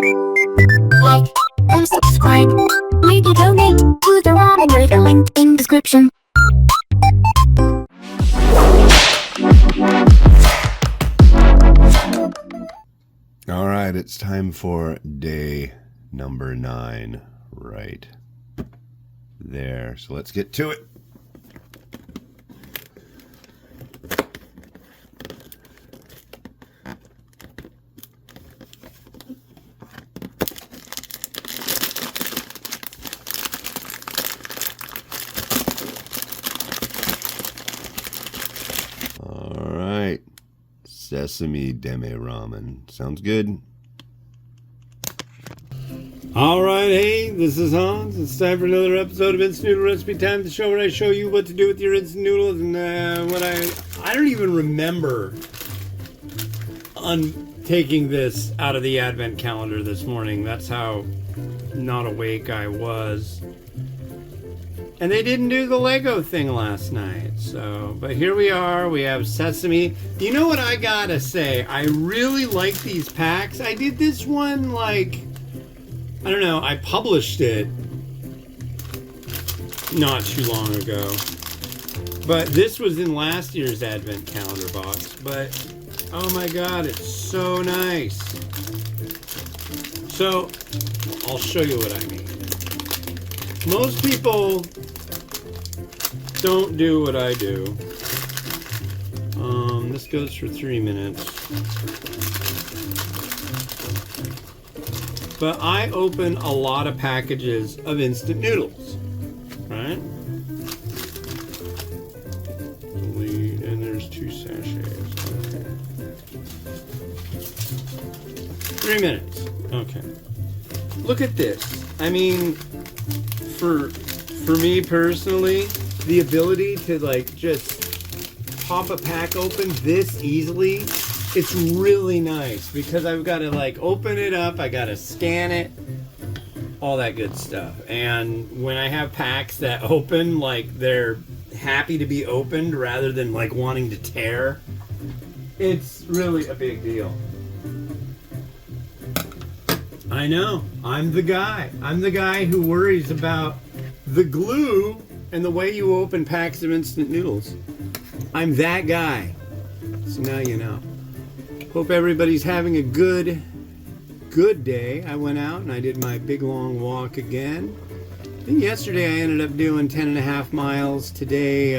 Like and subscribe. Maybe donate to the ramen with the link in description. All right, it's time for day number 9 right there. So let's get to it. All right. Sesame Demae ramen. Sounds good. Alright, hey, this is Hans. It's time for another episode of Instant Noodle Recipe Time, the show where I show you what to do with your instant noodles. And what I don't even remember taking this out of the advent calendar this morning. That's how not awake I was. And they didn't do the Lego thing last night, so, but here we are, we have Sesame. You know what I gotta say? I really like these packs. I did this one, like, I don't know, I published it not too long ago. But this was in last year's advent calendar box, but, oh my god, it's so nice. So, I'll show you what I mean. Most people don't do what I do. This goes for 3 minutes. But I open a lot of packages of instant noodles, right? And there's 2 sachets. Okay. 3 minutes. Okay. Look at this. I mean, for me personally, the ability to like just pop a pack open this easily, it's really nice because I've got to like open it up, I got to scan it, all that good stuff. And when I have packs that open, like they're happy to be opened rather than like wanting to tear, it's really a big deal. I know, I'm the guy who worries about the glue and the way you open packs of instant noodles. I'm that guy. So now you know. Hope everybody's having a good day. I went out and I did my big long walk again. I think yesterday I ended up doing 10.5 miles. Today,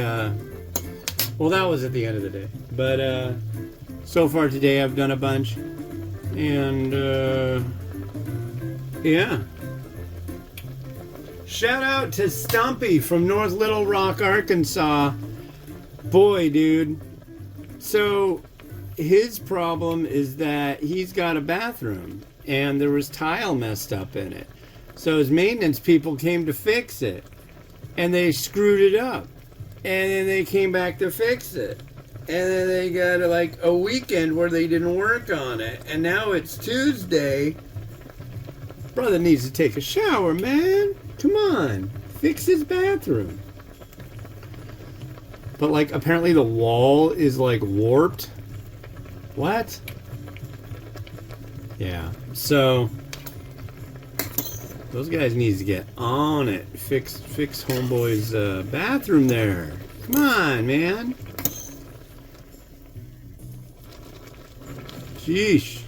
well, that was at the end of the day. But so far today I've done a bunch. And yeah. Shout out to Stumpy from North Little Rock, Arkansas. Boy, dude. So, his problem is that he's got a bathroom and there was tile messed up in it. So his maintenance people came to fix it and they screwed it up. And then they came back to fix it. And then they got like a weekend where they didn't work on it. And now it's Tuesday. Brother needs to take a shower, man. Come on, fix his bathroom. But like apparently the wall is like warped. What? Yeah, so those guys need to get on it. Fix homeboy's bathroom there. Come on, man. Sheesh.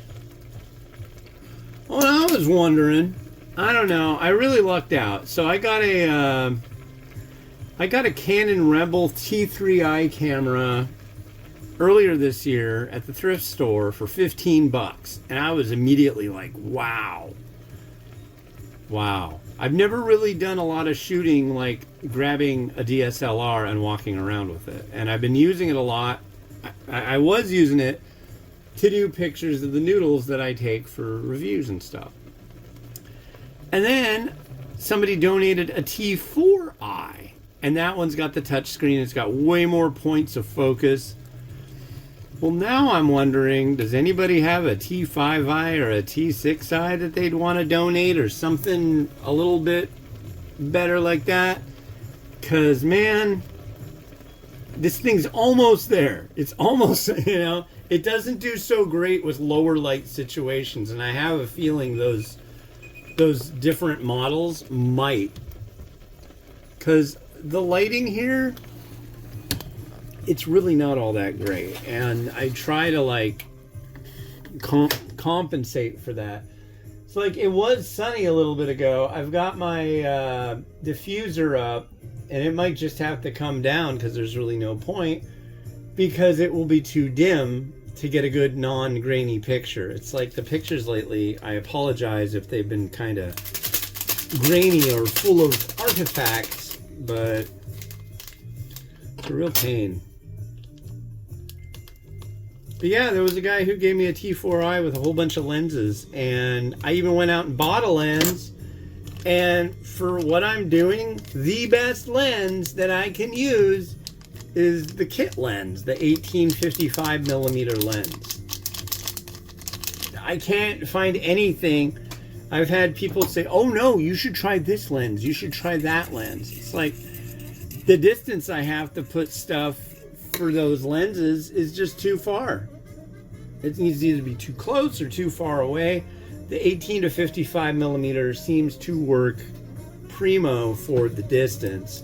Well, I was wondering, I don't know, I really lucked out. So I got a Canon Rebel T3i camera earlier this year at the thrift store for $15, and I was immediately like, wow. I've never really done a lot of shooting, like grabbing a DSLR and walking around with it, and I've been using it a lot. I was using it to do pictures of the noodles that I take for reviews and stuff. And then somebody donated a T4i, and that one's got the touch screen. It's got way more points of focus. Well, now I'm wondering, does anybody have a T5i or a T6i that they'd want to donate or something a little bit better like that? Because, man, this thing's almost there. It's almost, It doesn't do so great with lower light situations, and I have a feeling those different models might. Because the lighting here, it's really not all that great. And I try to like compensate for that. It's like it was sunny a little bit ago. I've got my diffuser up, and it might just have to come down because there's really no point, because it will be too dim to get a good non-grainy picture. It's like the pictures lately, I apologize if they've been kind of grainy or full of artifacts, but it's a real pain. But yeah, there was a guy who gave me a T4i with a whole bunch of lenses, and I even went out and bought a lens, and for what I'm doing, the best lens that I can use is the kit lens, the 1855 millimeter lens. I can't find anything. I've had people say, oh no, you should try this lens, you should try that lens. It's like the distance I have to put stuff for those lenses is just too far. It needs to either be too close or too far away. The 18 to 55 millimeter seems to work primo for the distance.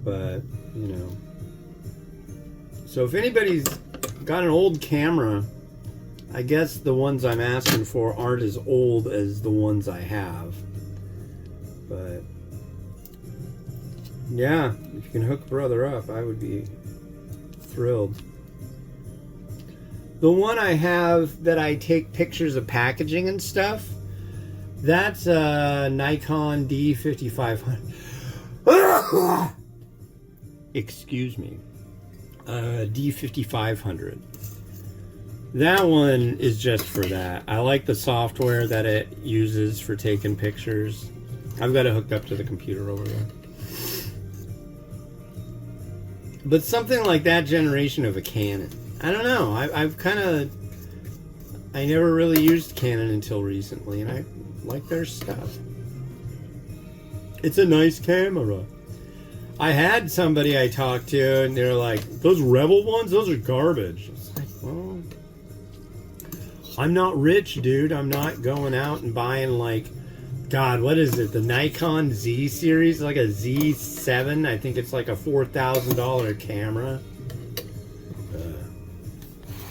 But, you know. So if anybody's got an old camera, I guess the ones I'm asking for aren't as old as the ones I have. But, yeah, if you can hook brother up, I would be thrilled. The one I have that I take pictures of packaging and stuff, that's a Nikon D5500. Excuse me. D5500. That one is just for that. I like the software that it uses for taking pictures. I've got it hooked up to the computer over there. But something like that generation of a Canon, I don't know. I never really used Canon until recently, and I like their stuff. It's a nice camera. I had somebody I talked to, and they're like, those Rebel ones, those are garbage. It's like, well, I'm not rich, dude. I'm not going out and buying, like, God, what is it? The Nikon Z series, like a Z7. I think it's like a $4,000 camera.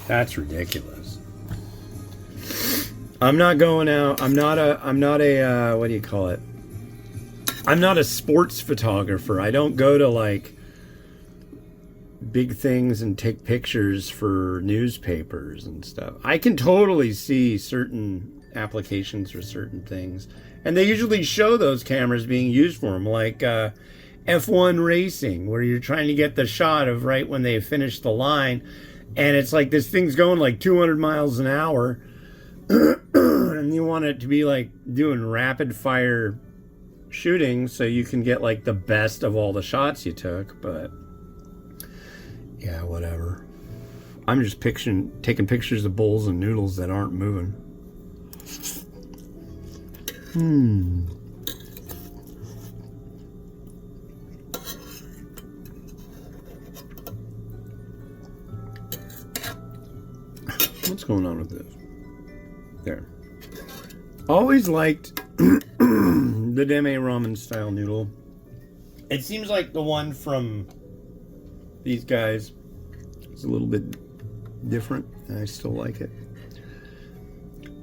That's ridiculous. I'm not going out. I'm not a what do you call it? I'm not a sports photographer. I don't go to like big things and take pictures for newspapers and stuff. I can totally see certain applications for certain things. And they usually show those cameras being used for them, like F1 racing, where you're trying to get the shot of right when they finish the line. And it's like this thing's going like 200 miles an hour. And you want it to be like doing rapid fire shooting so you can get like the best of all the shots you took. But yeah, whatever. I'm just taking pictures of bowls and noodles that aren't moving. What's going on with this? There. Always liked the Demae ramen style noodle. It seems like the one from these guys is a little bit different, and I still like it.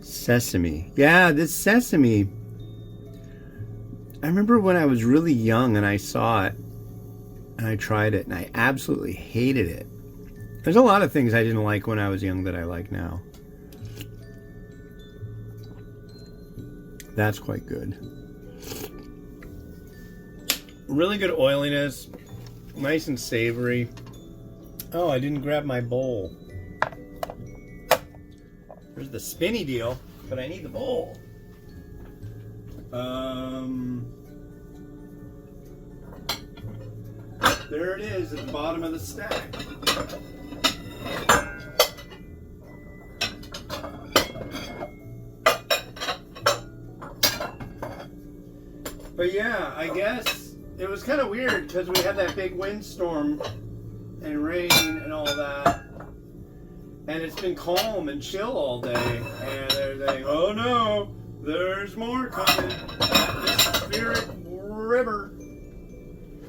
Sesame. Yeah, this Sesame. I remember when I was really young and I saw it and I tried it and I absolutely hated it. There's a lot of things I didn't like when I was young that I like now. That's quite good. Really good oiliness. Nice and savory. Oh, I didn't grab my bowl. There's the spinny deal, but I need the bowl. There it is at the bottom of the stack. But yeah, I guess it was kind of weird because we had that big windstorm and rain and all that. And it's been calm and chill all day. And they're saying, oh no, there's more coming. The Spirit River.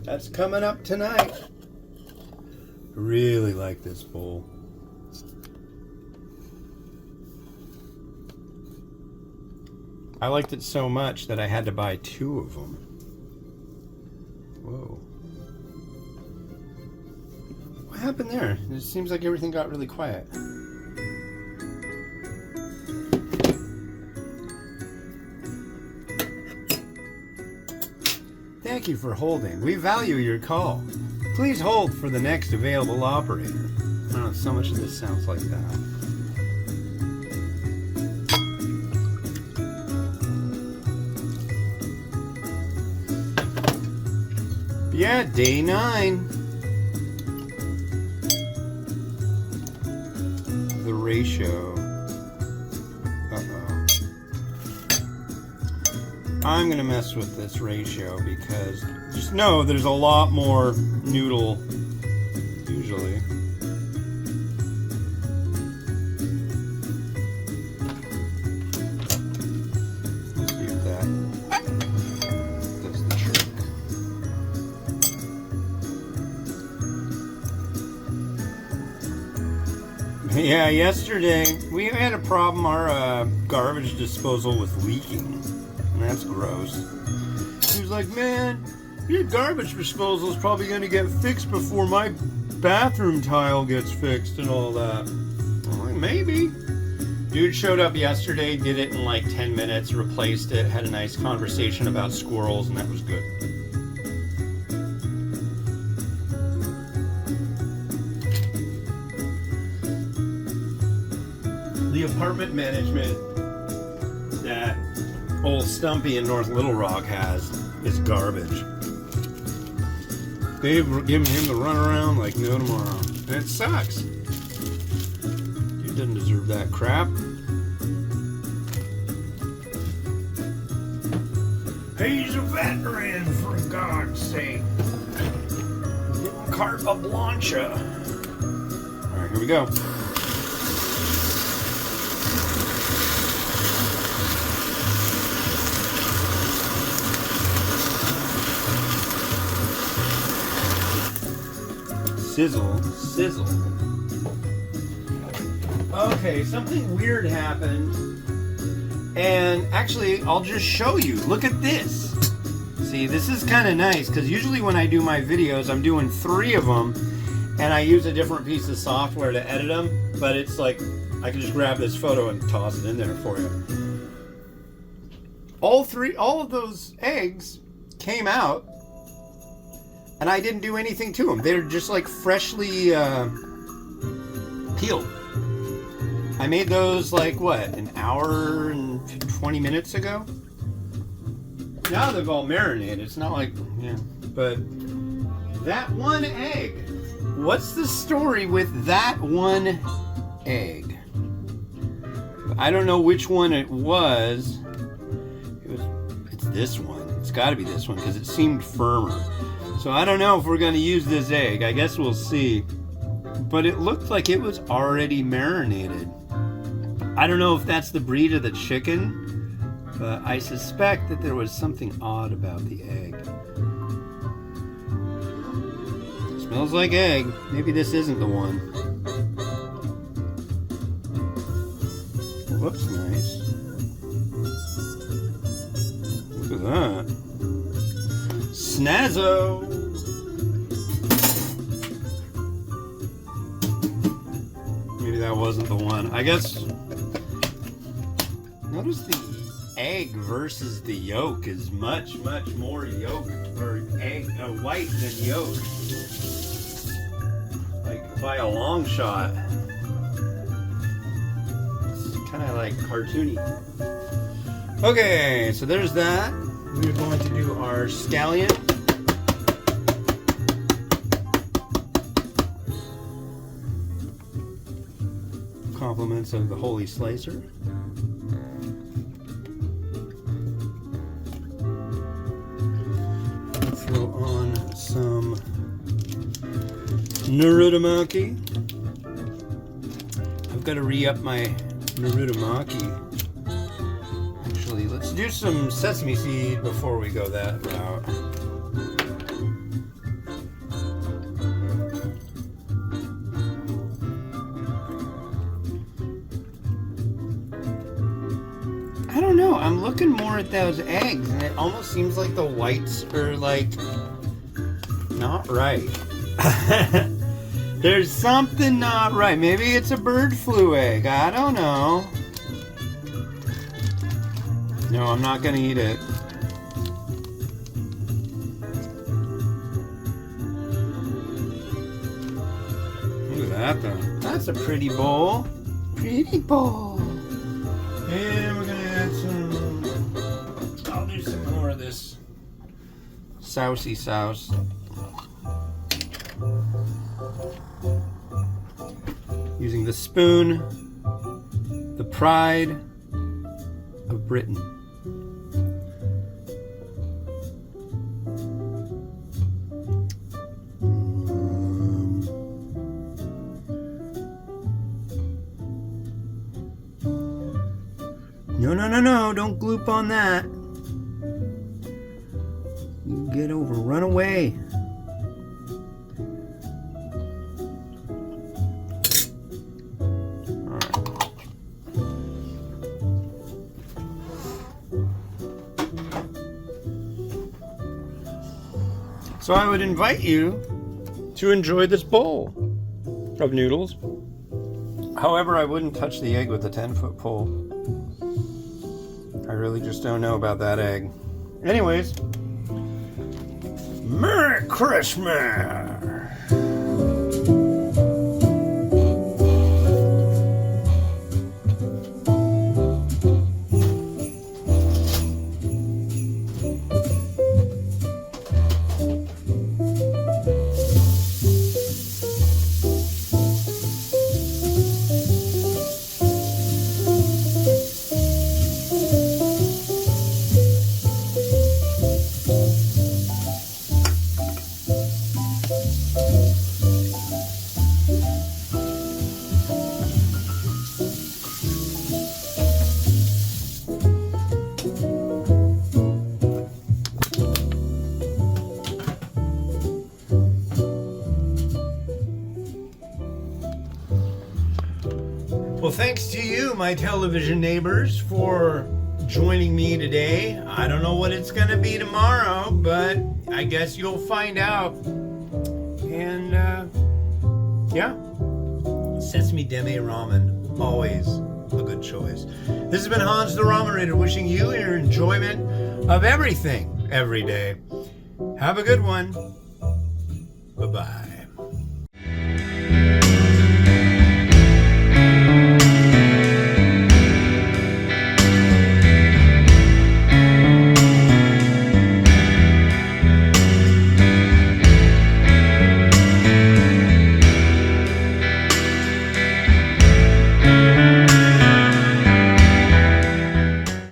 That's coming up tonight. Really like this bowl. I liked it so much that I had to buy 2 of them. Whoa. What happened there? It seems like everything got really quiet. Thank you for holding. We value your call. Please hold for the next available operator. I don't know, so much of this sounds like that. Yeah, day 9. The ratio. Uh-oh. I'm gonna mess with this ratio because just know there's a lot more noodle usually. Let's see if that does the trick. Yeah, yesterday we had a problem. Our garbage disposal was leaking, and that's gross. He was like, man, your garbage disposal is probably going to get fixed before my bathroom tile gets fixed and all that. I'm like, maybe. Dude showed up yesterday, did it in like 10 minutes, replaced it, had a nice conversation about squirrels, and that was good. The apartment management that old Stumpy in North Little Rock has is garbage. They've given him the runaround like no tomorrow. And it sucks. Dude doesn't deserve that crap. He's a veteran, for God's sake. Carta Blancha. Alright, here we go. Sizzle, sizzle. Okay, something weird happened. And actually, I'll just show you. Look at this. See, this is kind of nice because usually when I do my videos, I'm doing 3 of them and I use a different piece of software to edit them. But it's like, I can just grab this photo and toss it in there for you. All of those eggs came out. And I didn't do anything to them. They're just like freshly peeled. I made those like, what, an hour and 20 minutes ago? Now they've all marinated. It's not like, yeah. But that one egg. What's the story with that one egg? I don't know which one it was. It's this one. It's got to be this one because it seemed firmer. So I don't know if we're going to use this egg. I guess we'll see. But it looked like it was already marinated. I don't know if that's the breed of the chicken, but I suspect that there was something odd about the egg. It smells like egg. Maybe this isn't the one. Whoops, nice. Look at that. Snazzo! Maybe that wasn't the one. I guess. Notice the egg versus the yolk is much, much more yolk or egg white than yolk. Like by a long shot. It's kind of like cartoony. Okay, so there's that. We're going to do our scallion. Compliments of the Holy Slicer. Throw on some Narutomaki. I've got to re-up my Narutomaki. Actually, let's do some sesame seed before we go that route. I don't know. I'm looking more at those eggs, and it almost seems like the whites are like not right. There's something not right. Maybe it's a bird flu egg. I don't know. No, I'm not gonna eat it. Look at that though. That's a pretty bowl. Pretty bowl. And we're gonna add some. I'll do some more of this sousy sauce. Using the spoon, the pride of Britain. No, don't gloop on that. You get over, run away. So I would invite you to enjoy this bowl of noodles. However, I wouldn't touch the egg with a 10-foot pole. I really just don't know about that egg. Anyways, Merry Christmas! Well, thanks to you, my television neighbors, for joining me today. I don't know what it's going to be tomorrow, but I guess you'll find out. And, yeah. Sesame Demae Ramen, always a good choice. This has been Hans the Ramen wishing you your enjoyment of everything every day. Have a good one. Bye-bye.